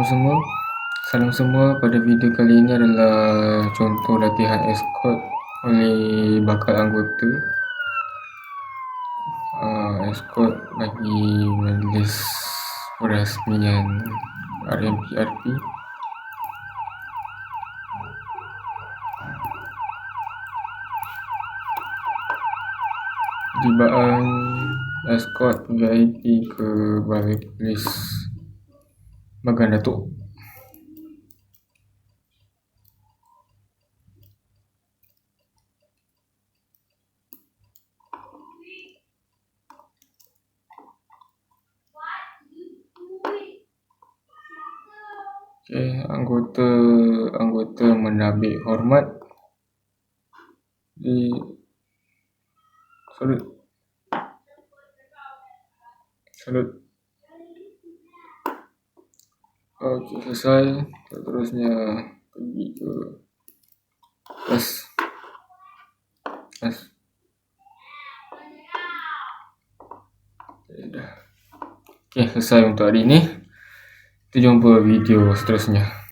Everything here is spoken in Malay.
Semua, salam semua. Pada video kali ini adalah contoh latihan escort oleh bakal anggota. Escort bagi majlis perasmian RMPRP. Pertibaan escort VIP ke Balai Polis Bagan Datuk. Anggota menabik hormat di salut. Okey, selesai. Terusnya pergi ke kelas. Okey, selesai untuk hari ini. Kita jumpa video seterusnya.